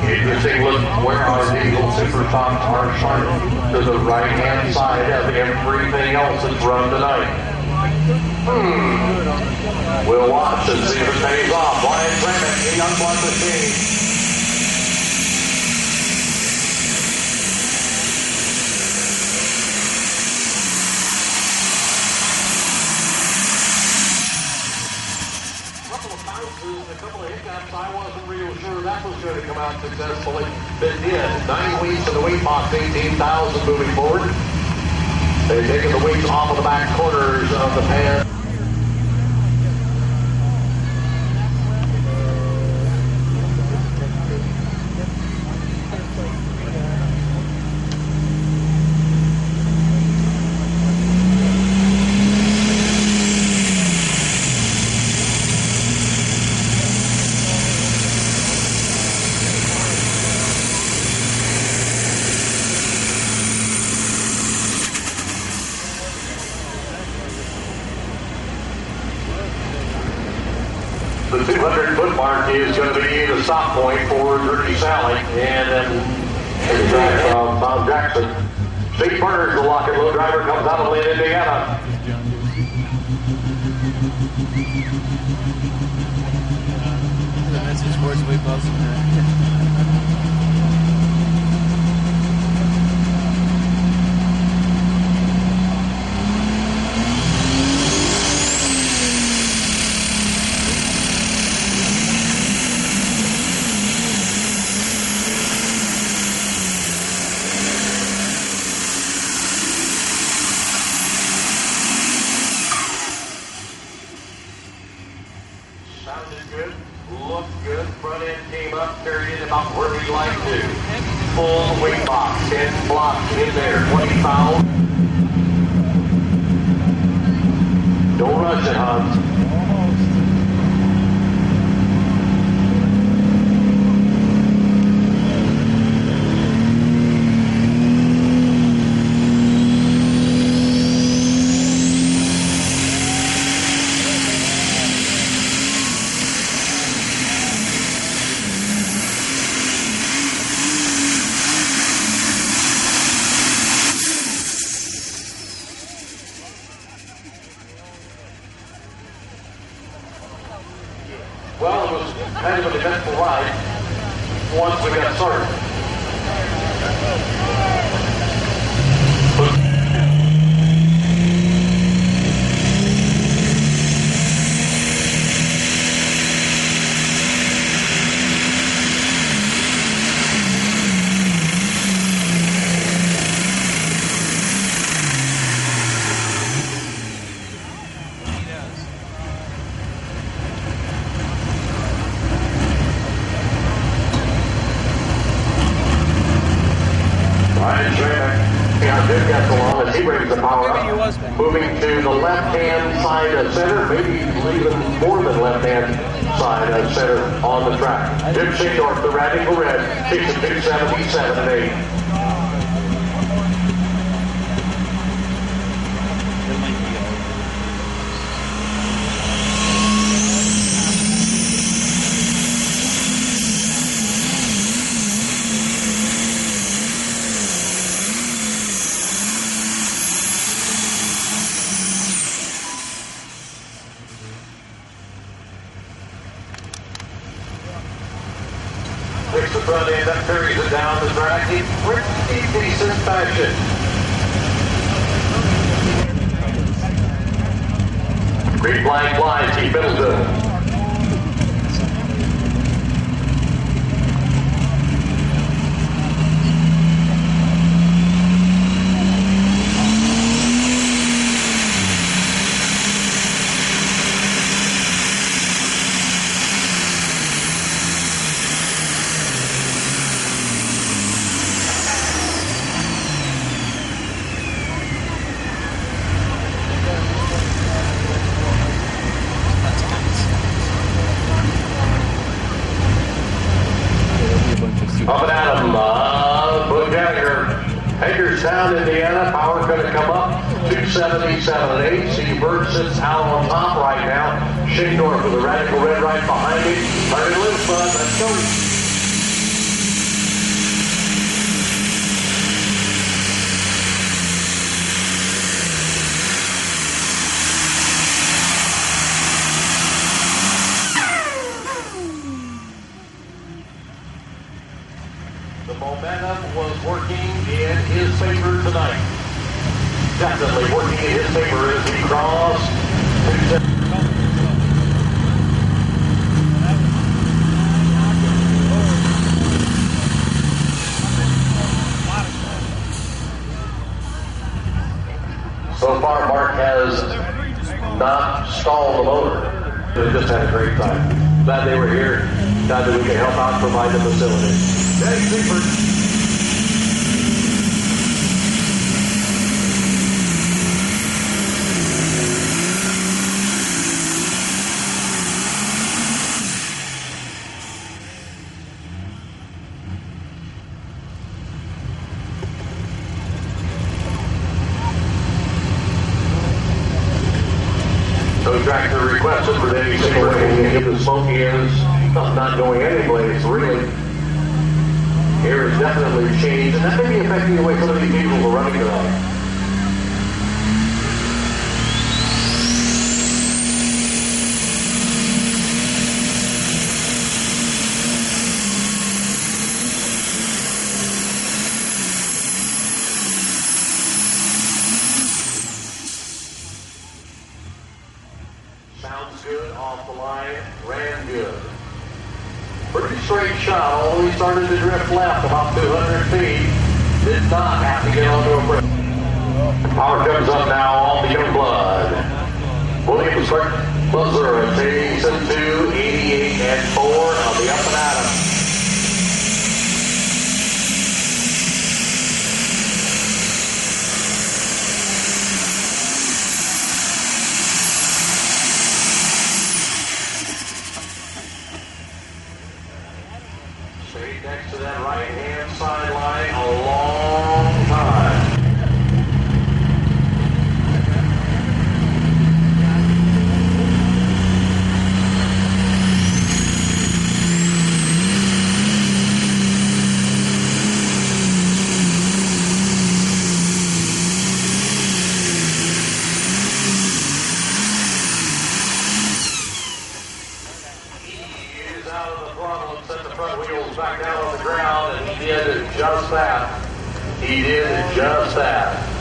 Interesting look where our diesel super tops are started to the right hand side of everything else that's run tonight. We'll watch and see if it pays off. Ryan Tremec, the unblocked machine. A couple of hiccups. I wasn't real sure that was going to come out successfully, but it did. 9 weeks in the weight box, 18,000 moving forward. They've taken the weights off of the back corners of the pan. The 200-foot mark is going to be the stop point for Dirty Sally, and then Tom Jackson. Steve Burns, the lock and load driver, comes out of Lynn, Indiana. The message board's way above that. Sounded good, looked good, front end came up, carried in about where we like to. Full weight box, 10 blocks in there, 20 pounds. Don't rush it, Hans. Well, it was kind of an eventful ride once we got started. As he brings the power up, moving to the left-hand side of center, maybe even more than left-hand side of center on the track. Jim Shindorf, the Radical Red, takes a 277 and 8. Takes the front end up, carries it down the track in pretty decent fashion. Green flag flies, Keith Middleton. Hagerstown, Indiana, power going to come up 277.8. See Burt sits out on top right now. Shingdorf with the radical red right behind him. Turning loose, bud. Let's go. The momentum was working in his favor tonight. Definitely working in his favor as he crossed. So far, Mark has not stalled the motor. They just had a great time. Glad they were here. Glad that we could help out, provide the facility. Danny Seifert. No tractor requested for Danny Seifert. The smoke is not going anyplace, really. Air has definitely changed, and that may be affecting the way some of these vehicles are running tonight. Sounds good off the line, ran good. Pretty straight shot, although he started to drift left about 200 feet. Did not have to get onto a break. Power comes up now on the young blood. Williamsburg, Missouri, takes it to 88 and 4 on the up and at 'em. Straight next to that right-hand sideline a long time. Out of the throttle and set the front wheels back down on the ground, and he did just that. He did just that.